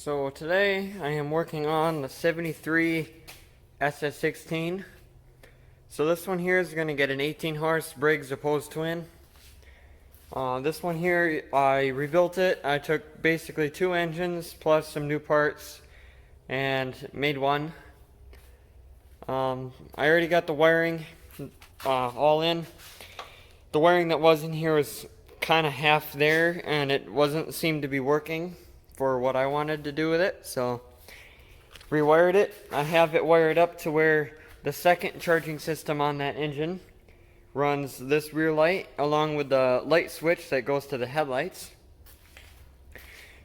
So today I am working on the 73 SS16. So this one here is going to get an 18 horse Briggs opposed twin. This one here, I rebuilt it. I took basically two engines plus some new parts and made one. I already got the wiring all in. The wiring that was in here was kind of half there, and it seemed to be working for what I wanted to do with it, so rewired it. I have it wired up to where the second charging system on that engine runs this rear light along with the light switch that goes to the headlights,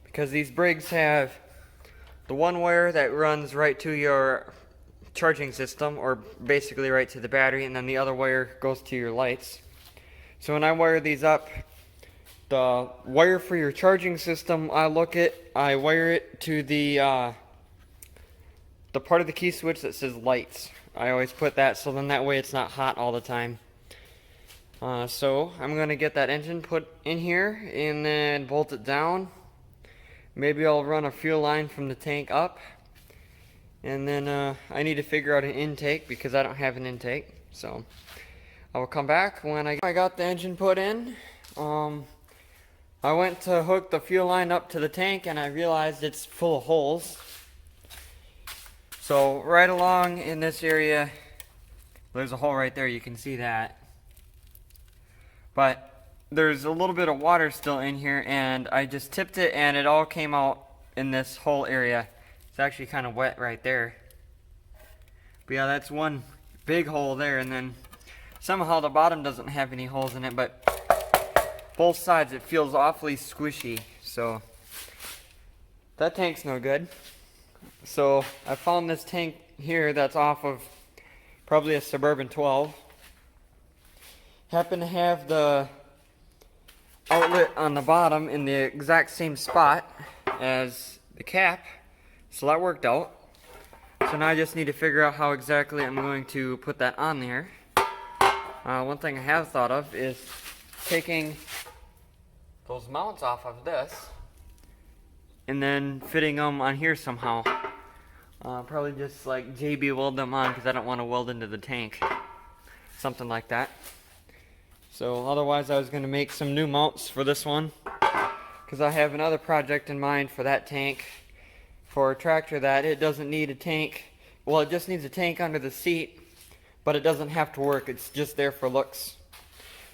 because these Briggs have the one wire that runs right to your charging system, or basically right to the battery, and then the other wire goes to your lights. So when I wire these up, the wire for your charging system, I wire it to the part of the key switch that says lights. I always put that, so then that way it's not hot all the time. So I'm going to get that engine put in here and then bolt it down. Maybe I'll run a fuel line from the tank up. And then I need to figure out an intake because I don't have an intake. So I will come back when I got the engine put in. I went to hook the fuel line up to the tank and I realized it's full of holes. So right along in this area, there's a hole right there, you can see that. But there's a little bit of water still in here, and I just tipped it and it all came out in this whole area. It's actually kind of wet right there. But yeah, that's one big hole there, and then somehow the bottom doesn't have any holes in it, but both sides it feels awfully squishy, so that tank's no good. So I found this tank here that's off of probably a Suburban 12. Happen to have the outlet on the bottom in the exact same spot as the cap, so that worked out. So now I just need to figure out how exactly I'm going to put that on there. One thing I have thought of is taking those mounts off of this and then fitting them on here somehow. Probably just like JB weld them on, because I don't want to weld into the tank. Something like that. So otherwise I was going to make some new mounts for this one, because I have another project in mind for that tank, for a tractor that it doesn't need a tank. Well, it just needs a tank under the seat, but it doesn't have to work. It's just there for looks.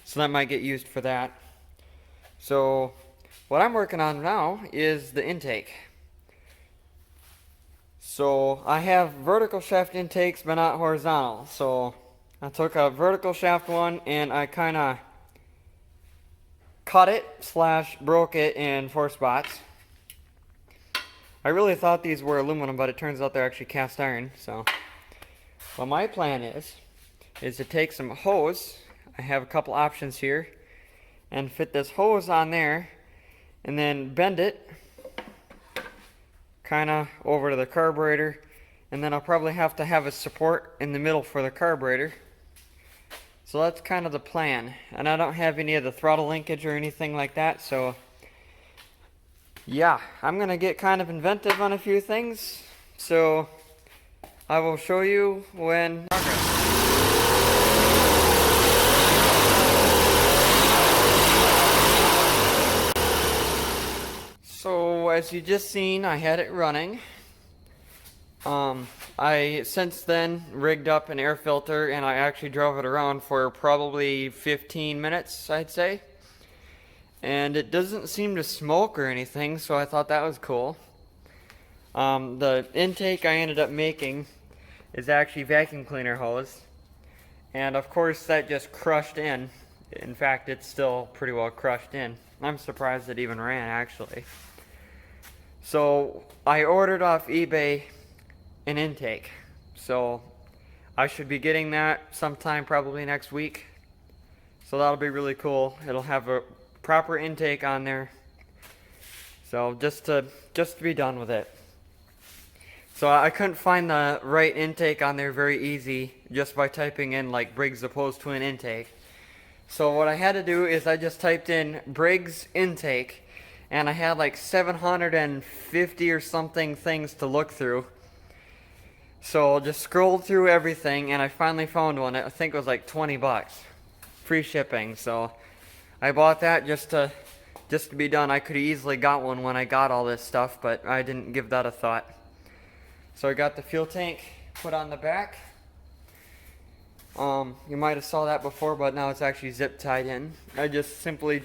So that might get used for that. So what I'm working on now is the intake. So I have vertical shaft intakes but not horizontal. So I took a vertical shaft one and I kind of cut it / broke it in 4 spots. I really thought these were aluminum, but it turns out they're actually cast iron. So what my plan is to take some hose. I have a couple options here, and fit this hose on there and then bend it kind of over to the carburetor, and then I'll probably have to have a support in the middle for the carburetor. So that's kind of the plan, and I don't have any of the throttle linkage or anything like that, so yeah, I'm gonna get kind of inventive on a few things, so I will show you when progress. So as you just seen, I had it running. I since then rigged up an air filter, and I actually drove it around for probably 15 minutes, I'd say. And it doesn't seem to smoke or anything, so I thought that was cool. The intake I ended up making is actually vacuum cleaner hose. And of course that just crushed in. In fact, it's still pretty well crushed in. I'm surprised it even ran, actually. So I ordered off eBay an intake, so I should be getting that sometime probably next week. So that'll be really cool. It'll have a proper intake on there, so just to be done with it. So I couldn't find the right intake on there very easy just by typing in like Briggs opposed twin intake. So what I had to do is I just typed in Briggs intake, and I had like 750 or something things to look through. So I just scrolled through everything, and I finally found one. I think it was like 20 bucks, free shipping. So I bought that just to be done. I could have easily got one when I got all this stuff, but I didn't give that a thought. So I got the fuel tank put on the back. You might have saw that before, but now it's actually zip tied in. I just simply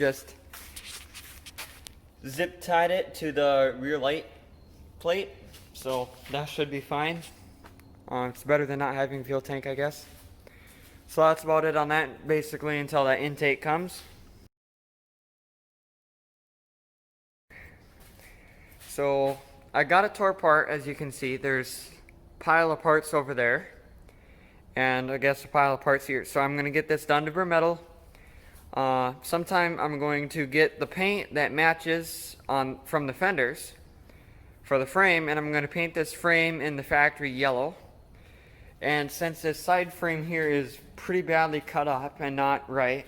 zip tied it to the rear light plate, so that should be fine. It's better than not having a fuel tank, I guess. So that's about it on that, basically, until that intake comes. So I got it tore apart. As you can see, there's a pile of parts over there, and I guess a pile of parts here. So I'm going to get this done to bare metal. Sometime I'm going to get the paint that matches from the fenders for the frame, and I'm going to paint this frame in the factory yellow. And since this side frame here is pretty badly cut up and not right,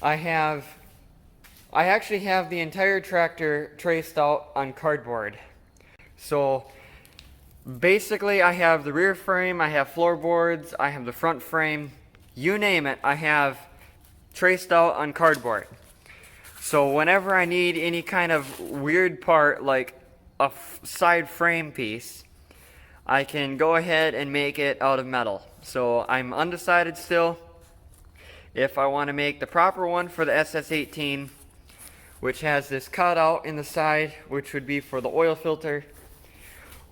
I actually have the entire tractor traced out on cardboard. So basically I have the rear frame, I have floorboards, I have the front frame, you name it, I have traced out on cardboard. So whenever I need any kind of weird part like a side frame piece, I can go ahead and make it out of metal. So I'm undecided still if I want to make the proper one for the SS18, which has this cutout in the side, which would be for the oil filter,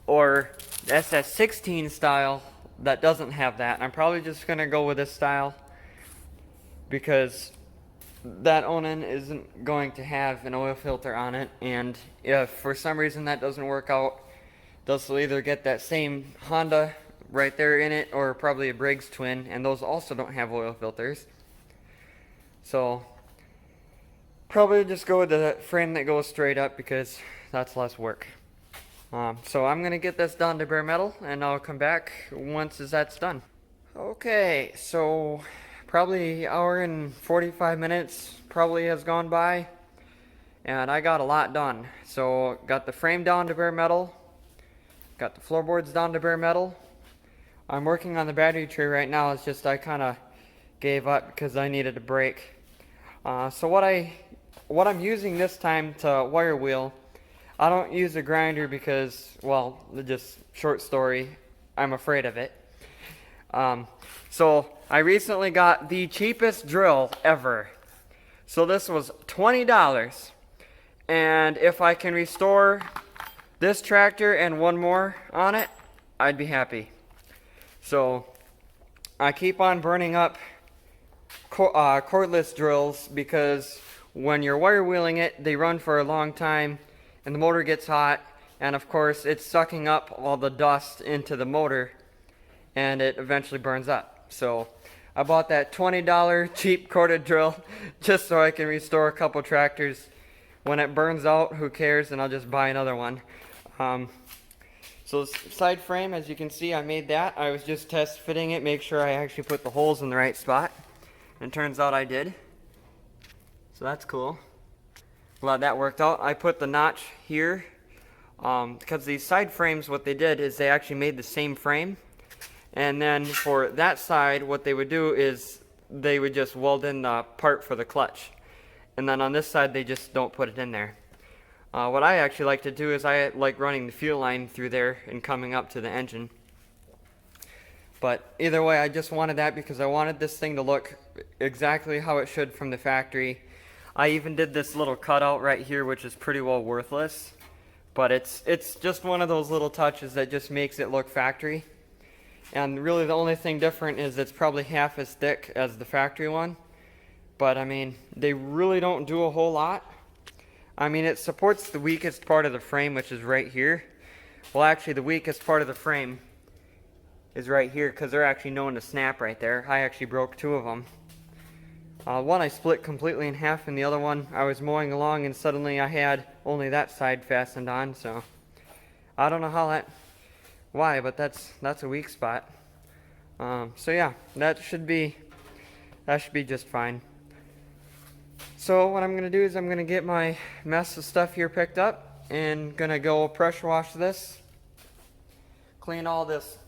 or the SS16 style that doesn't have that. I'm probably just going to go with this style because that Onan isn't going to have an oil filter on it, and if for some reason that doesn't work out, those will either get that same Honda right there in it, or probably a Briggs twin, and those also don't have oil filters. So probably just go with the frame that goes straight up because that's less work. So I'm gonna get this done to bare metal, and I'll come back once that's done. Okay, so probably an hour and 45 minutes probably has gone by, and I got a lot done. So got the frame down to bare metal, got the floorboards down to bare metal. I'm working on the battery tray right now. It's just I kind of gave up because I needed a break. So what I'm using this time to wire wheel, I don't use a grinder because, well, just short story, I'm afraid of it. So I recently got the cheapest drill ever. So this was $20, and if I can restore this tractor and one more on it, I'd be happy. So I keep on burning up cordless drills because when you're wire wheeling it, they run for a long time and the motor gets hot, and of course it's sucking up all the dust into the motor and it eventually burns up. So I bought that $20 cheap corded drill just so I can restore a couple tractors. When it burns out, who cares, and I'll just buy another one. So side frame, as you can see, I made that. I was just test fitting it, make sure I actually put the holes in the right spot. And it turns out I did. So that's cool. Glad that worked out. I put the notch here because these side frames, what they did is they actually made the same frame. And then for that side, what they would do is they would just weld in the part for the clutch. And then on this side, they just don't put it in there. What I actually like to do is I like running the fuel line through there and coming up to the engine. But either way, I just wanted that because I wanted this thing to look exactly how it should from the factory. I even did this little cutout right here, which is pretty well worthless. But it's just one of those little touches that just makes it look factory. And really the only thing different is it's probably half as thick as the factory one. But I mean, they really don't do a whole lot. I mean, it supports the weakest part of the frame, which is right here. Well, actually, the weakest part of the frame is right here because they're actually known to snap right there. I actually broke two of them. One I split completely in half, and the other one I was mowing along and suddenly I had only that side fastened on. So I don't know why, but that's a weak spot. So yeah, that should be just fine. So what I'm going to do is I'm going to get my mess of stuff here picked up and going to go pressure wash this. Clean all this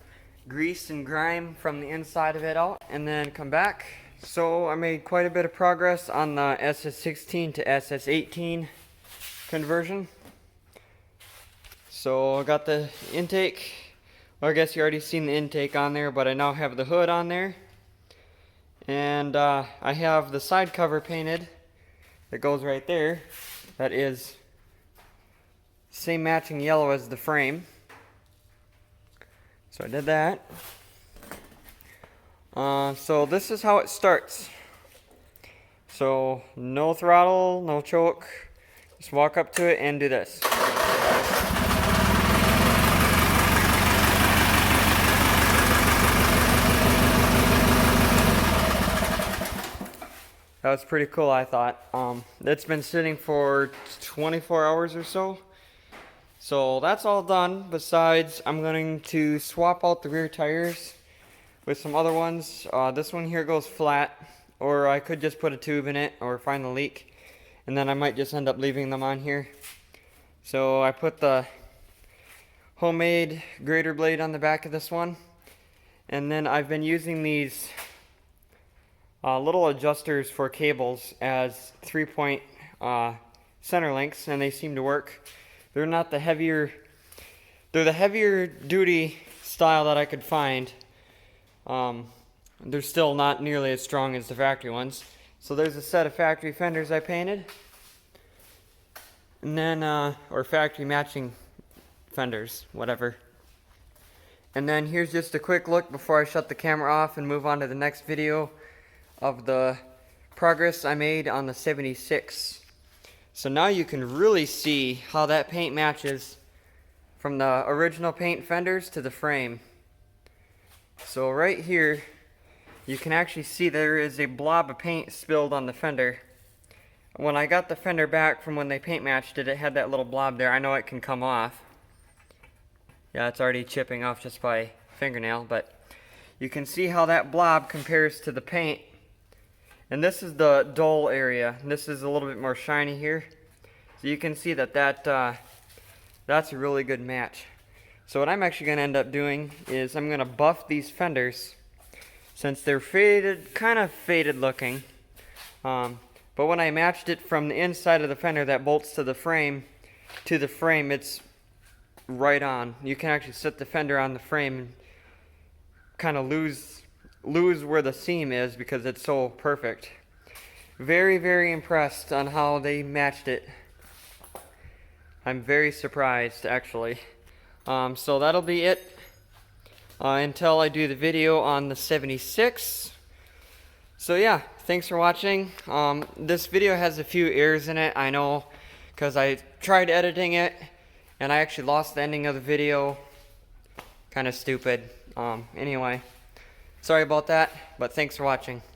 grease and grime from the inside of it out and then come back. So I made quite a bit of progress on the SS16 to SS18 conversion. So I got the intake. Well, I guess you already seen the intake on there, but I now have the hood on there. And I have the side cover painted that goes right there. That is same matching yellow as the frame. So I did that. So this is how it starts. So no throttle, no choke. Just walk up to it and do this. That was pretty cool, I thought. It's been sitting for 24 hours or so. So that's all done. Besides, I'm going to swap out the rear tires with some other ones. This one here goes flat, or I could just put a tube in it or find the leak. And then I might just end up leaving them on here. So I put the homemade grater blade on the back of this one. And then I've been using these little adjusters for cables as 3-point center links, and they seem to work. They're not the heavier, they're the heavier duty style that I could find. They're still not nearly as strong as the factory ones. So there's a set of factory fenders I painted, and then or factory matching fenders, whatever. And then here's just a quick look before I shut the camera off and move on to the next video of the progress I made on the 76. So now you can really see how that paint matches from the original paint fenders to the frame. So right here you can actually see there is a blob of paint spilled on the fender. When I got the fender back from when they paint matched it, it had that little blob there. I know it can come off. Yeah, it's already chipping off just by fingernail, but you can see how that blob compares to the paint. And this is the dull area. This is a little bit more shiny here. So you can see that that's a really good match. So what I'm actually going to end up doing is I'm going to buff these fenders since they're faded, kind of faded looking. But when I matched it from the inside of the fender that bolts to the frame, it's right on. You can actually set the fender on the frame and kind of lose where the seam is because it's so perfect. Very, very impressed on how they matched it. I'm very surprised, actually. So that'll be it until I do the video on the 76. So yeah, thanks for watching. This video has a few errors in it, I know, because I tried editing it and I actually lost the ending of the video. Kind of stupid. Anyway. Sorry about that, but thanks for watching.